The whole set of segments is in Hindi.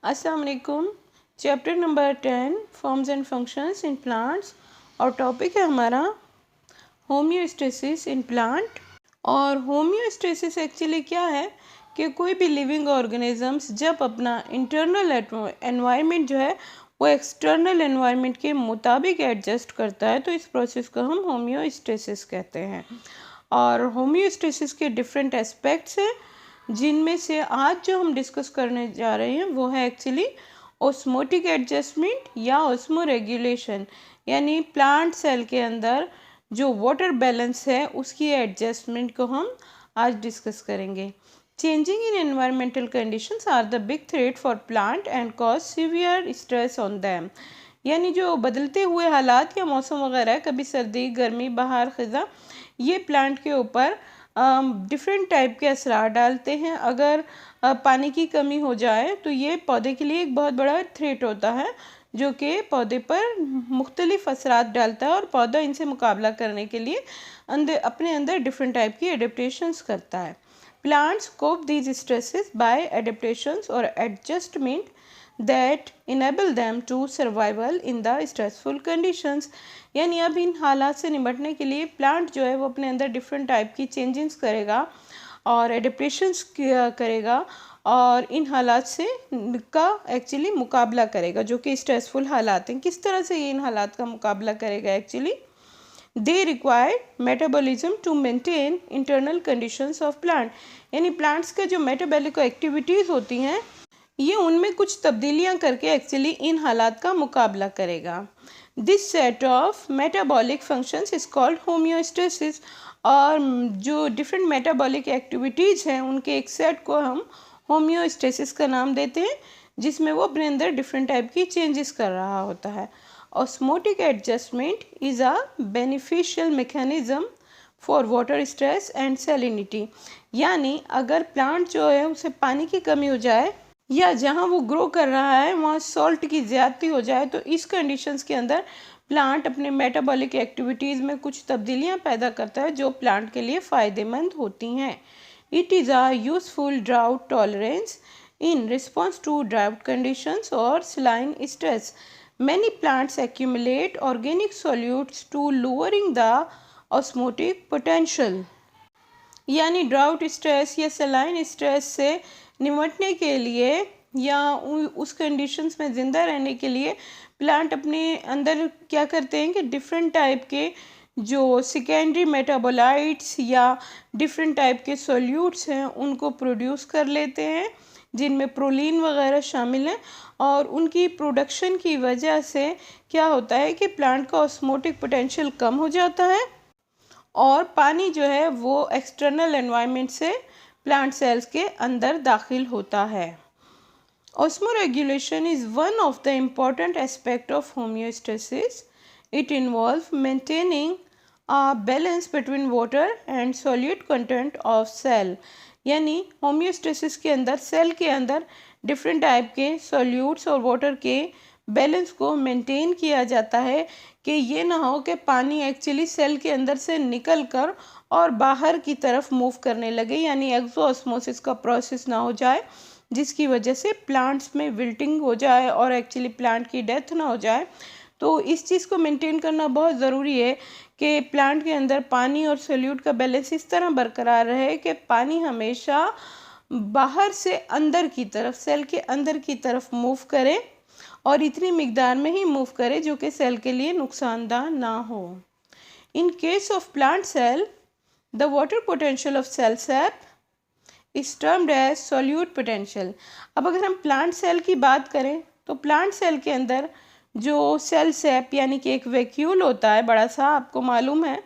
अस्सलाम वालेकुम। Chapter number 10 forms and functions in plants और टॉपिक है हमारा होम्योस्टेसिस इन प्लांट। और होम्योस्टेसिस एक्चुअली क्या है कि कोई भी लिविंग ऑर्गेनिजम्स जब अपना इंटरनल एनवायरनमेंट जो है वो एक्सटर्नल एनवायरनमेंट के मुताबिक एडजस्ट करता है, तो इस प्रोसेस को हम होम्योस्टेसिस कहते हैं। और होम्योस्टेसिस के डिफरेंट एस्पेक्ट्स हैं, जिनमें से आज जो हम डिस्कस करने जा रहे हैं वो है एक्चुअली ऑस्मोटिक एडजस्टमेंट या ऑस्मो रेगुलेशन, यानी प्लांट सेल के अंदर जो वाटर बैलेंस है उसकी एडजस्टमेंट को हम आज डिस्कस करेंगे। Changing in environmental conditions are the big threat for plant and cause severe stress on them, यानी जो बदलते हुए हालात या मौसम वगैरह, कभी सर्दी गर्मी बाहर ख़ज़ा, ये प्लांट के ऊपर डिफरेंट टाइप के असरार डालते हैं। अगर पानी की कमी हो जाए तो ये पौधे के लिए एक बहुत बड़ा थ्रेट होता है, जो कि पौधे पर मुख्तलिफ असरात डालता है और पौधा इनसे मुकाबला करने के लिए अपने अंदर डिफरेंट टाइप की एडेप्टेशंस करता है। Plants cope these stresses by adaptations और adjustment that enable them to survival in the stressful conditions, यानी अब इन हालात से निपटने के लिए प्लांट जो है वो अपने अंदर डिफरेंट टाइप की चेंजेस करेगा और एडेप्टेशंस करेगा और इन हालात से का एक्चुअली मुकाबला करेगा जो कि स्ट्रेसफुल हालात हैं। किस तरह से ये इन हालात का मुकाबला करेगा? Actually they require metabolism to maintain internal conditions of plant, यानी प्लांट्स का जो मेटाबॉलिक एक्टिविटीज़ होती हैं ये उनमें कुछ तब्दीलियां करके एक्चुअली इन हालात का मुकाबला करेगा। This set of metabolic functions is called homeostasis, और जो डिफरेंट मेटाबॉलिक एक्टिविटीज़ हैं उनके एक सेट को हम होम्योस्टेसिस का नाम देते हैं, जिसमें वो अपने अंदर डिफरेंट टाइप की चेंजेस कर रहा होता है। Osmotic adjustment is a beneficial mechanism for water stress and salinity, यानी अगर प्लांट जो है उसे पानी की कमी हो जाए या जहाँ वो ग्रो कर रहा है वहाँ सॉल्ट की ज़्यादती हो जाए, तो इस कंडीशंस के अंदर प्लांट अपने मेटाबॉलिक एक्टिविटीज़ में कुछ तब्दीलियाँ पैदा करता है जो प्लांट के लिए फ़ायदेमंद होती हैं। It is a useful drought tolerance in response to drought conditions और saline stress. Many plants accumulate organic solutes to lowering the osmotic potential, यानी ड्राउट स्ट्रेस या सलाइन स्ट्रेस से निपटने के लिए या उस कंडीशंस में ज़िंदा रहने के लिए प्लांट अपने अंदर क्या करते हैं कि डिफरेंट टाइप के जो सेकेंडरी मेटाबोलाइट्स या डिफरेंट टाइप के सॉल्यूट्स हैं उनको प्रोड्यूस कर लेते हैं, जिनमें प्रोलीन वगैरह शामिल हैं, और उनकी प्रोडक्शन की वजह से क्या होता है कि प्लांट का ऑस्मोटिक पोटेंशियल कम हो जाता है और पानी जो है वो एक्सटर्नल एनवायरनमेंट से प्लांट सेल्स के अंदर दाखिल होता है। Osmoregulation is one of the important aspects of homeostasis. It involves maintaining a balance between water and solute content of cell, यानी होम्योस्टेसिस के अंदर सेल के अंदर डिफरेंट टाइप के सॉल्यूट्स और वाटर के बैलेंस को मेंटेन किया जाता है कि ये ना हो कि पानी एक्चुअली सेल के अंदर से निकल कर और बाहर की तरफ मूव करने लगे, यानी एक्सोऑस्मोसिस का प्रोसेस ना हो जाए, जिसकी वजह से प्लांट्स में विल्टिंग हो जाए और एक्चुअली प्लांट की डेथ ना हो जाए। तो इस चीज़ को मेंटेन करना बहुत ज़रूरी है कि प्लांट के अंदर पानी और सोल्यूट का बैलेंस इस तरह बरकरार रहे कि पानी हमेशा बाहर से अंदर की तरफ, सेल के अंदर की तरफ मूव करे और इतनी मिकदार में ही मूव करे जो कि सेल के लिए नुकसानदाह ना हो। In case of plant cell the water potential of cell sap is termed as solute potential. अब अगर हम प्लांट सेल की बात करें तो प्लांट सेल के अंदर जो सेल सैप यानी कि एक वैक्यूल होता है बड़ा सा, आपको मालूम है,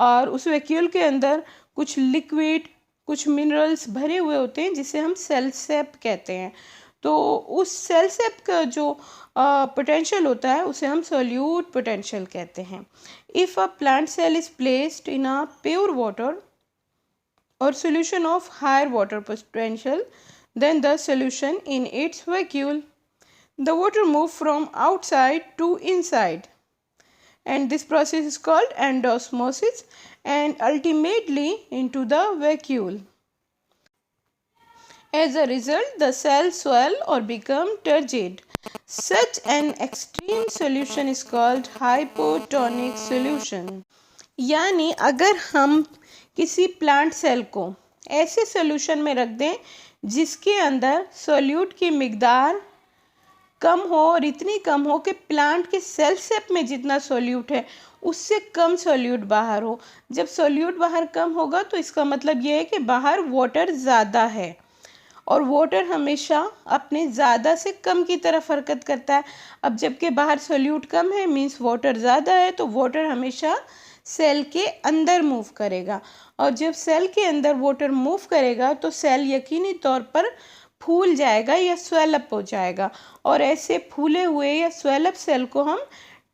और उस वैक्यूल के अंदर कुछ लिक्विड कुछ मिनरल्स भरे हुए होते हैं जिसे हम सेल सैप कहते हैं। तो उस सेल सैप का जो पोटेंशियल होता है उसे हम सोल्यूट पोटेंशियल कहते हैं। If a plant cell is placed in a pure water or solution of higher water potential than the solution in its vacuole, the water moves from outside to inside, and this process is called endosmosis and ultimately into the vacuole. As a result, the cells swell or become turgid. Such an extreme solution is called hypotonic solution. यानी अगर हम किसी प्लांट सेल को ऐसे सॉल्यूशन में रख दें जिसके अंदर सॉल्यूट की मिकदार कम हो और इतनी कम हो कि प्लांट के सेल शेप में जितना सॉल्यूट है उससे कम सॉल्यूट बाहर हो। जब सॉल्यूट बाहर कम होगा तो इसका मतलब ये है कि बाहर वाटर ज़्यादा है और वाटर हमेशा अपने ज़्यादा से कम की तरफ हरकत करता है। अब जबकि बाहर सॉल्यूट कम है मीन्स वाटर ज़्यादा है, तो वाटर हमेशा सेल के अंदर मूव करेगा और जब सेल के अंदर वाटर मूव करेगा तो सेल यकीनी तौर पर फूल जाएगा या स्वेलअप हो जाएगा और ऐसे फूले हुए या स्वेलअप सेल को हम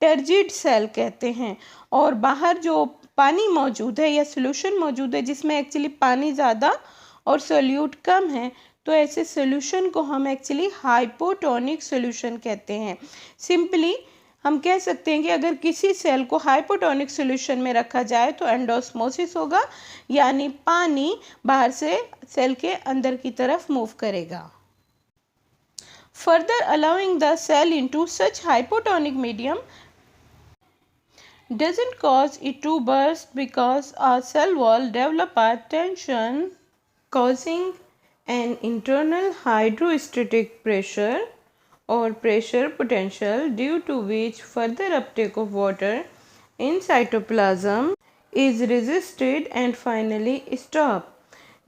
टर्जिड सेल कहते हैं। और बाहर जो पानी मौजूद है या सोल्यूशन मौजूद है जिसमें एक्चुअली पानी ज़्यादा और सोल्यूट कम है, तो ऐसे सोल्यूशन को हम एक्चुअली हाइपोटोनिक सोल्यूशन कहते हैं। सिंपली हम कह सकते हैं कि अगर किसी सेल को हाइपोटोनिक सोल्यूशन में रखा जाए तो एंडोस्मोसिस होगा, यानी पानी बाहर से सेल के अंदर की तरफ मूव करेगा। Further allowing the cell into such hypotonic medium doesn't cause it to burst because a cell wall develop a tension causing an internal hydrostatic pressure or pressure potential due to which further uptake of water in cytoplasm is resisted and finally stopped।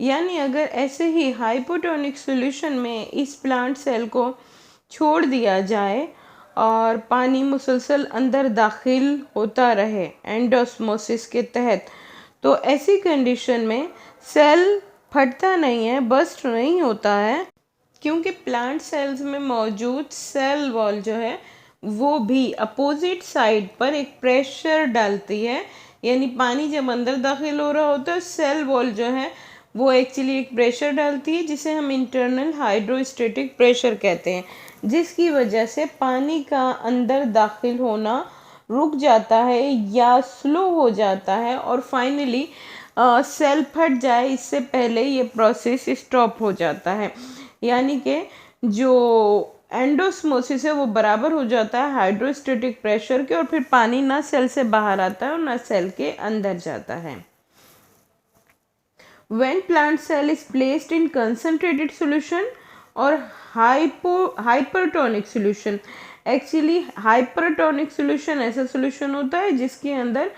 यानी अगर ऐसे ही हाइपोटोनिक सॉल्यूशन में इस प्लांट सेल को छोड़ दिया जाए और पानी मुसलसल अंदर दाखिल होता रहे एंडोस्मोसिस के तहत, तो ऐसी कंडीशन में सेल फटता नहीं है, बस्ट नहीं होता है, क्योंकि प्लांट सेल्स में मौजूद सेल वॉल जो है वो भी अपोजिट साइड पर एक प्रेशर डालती है। यानी पानी जब अंदर दाखिल हो रहा होता है सेल वॉल जो है वो एक्चुअली एक प्रेशर डालती है जिसे हम इंटरनल हाइड्रोस्टेटिक प्रेशर कहते हैं, जिसकी वजह से पानी का अंदर दाखिल होना रुक जाता है या स्लो हो जाता है और फाइनली सेल फट जाए इससे पहले ये प्रोसेस स्टॉप हो जाता है। यानी कि जो एंडोस्मोसिस है वो बराबर हो जाता है हाइड्रोस्टेटिक प्रेशर के और फिर पानी ना सेल से बाहर आता है और ना सेल के अंदर जाता है। When plant cell is placed in concentrated solution और hypertonic solution, actually hypertonic solution ऐसा सॉल्यूशन होता है जिसके अंदर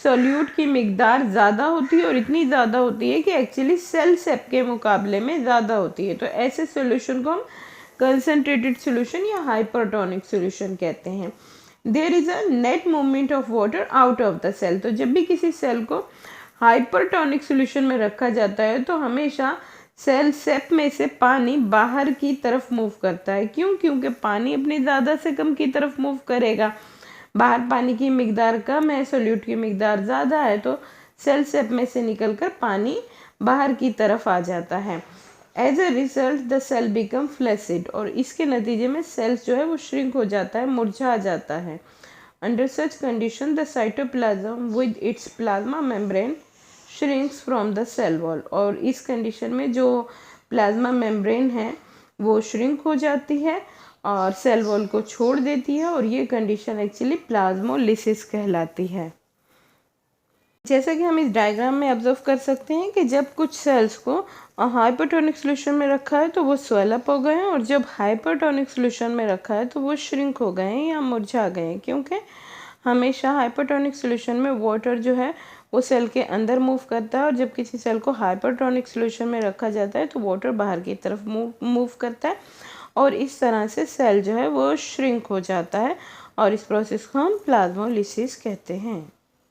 सॉल्यूट की मिकदार ज़्यादा होती है और इतनी ज़्यादा होती है कि एक्चुअली सेल शेप के मुकाबले में ज़्यादा होती है, तो ऐसे सॉल्यूशन को हम कंसनट्रेटेड सॉल्यूशन या हाइपरटोनिक सॉल्यूशन कहते हैं। There is a net movement of water out of the cell, तो जब भी किसी सेल को हाइपरटोनिक सॉल्यूशन में रखा जाता है तो हमेशा सेल शेप में से पानी बाहर की तरफ मूव करता है। क्यों? क्योंकि पानी अपनी ज़्यादा से कम की तरफ मूव करेगा। बाहर पानी की मिकदार कम है, सोल्यूट की मिकदार ज़्यादा है, तो सेल शेप में से निकलकर पानी बाहर की तरफ आ जाता है। As a result the cell become flaccid, और इसके नतीजे में सेल्स जो है वो श्रिंक हो जाता है, मुरझा जाता है। Under such condition the cytoplasm with its plasma membrane shrinks from the cell wall, और इस कंडीशन में जो प्लाज्मा मेम्ब्रेन है वो श्रिंक हो जाती है और सेल वॉल को छोड़ देती है, और ये कंडीशन एक्चुअली प्लाज्मोलिसिस कहलाती है। जैसा कि हम इस डायग्राम में ऑब्जर्व कर सकते हैं कि जब कुछ सेल्स को हाइपरटोनिक सॉल्यूशन में रखा है तो वो स्वेल अप हो गए हैं, और जब हाइपरटोनिक सॉल्यूशन में रखा है तो वो श्रिंक हो गए हैं या मुरझा गए हैं, क्योंकि हमेशा हाइपरटोनिक सॉल्यूशन में वाटर जो है वो सेल के अंदर मूव करता है, और जब किसी सेल को हाइपरटोनिक सॉल्यूशन में रखा जाता है तो वाटर बाहर की तरफ मूव करता है, और इस तरह से सेल जो है वो श्रिंक हो जाता है, और इस प्रोसेस को हम प्लाज्मोलिसिस कहते हैं।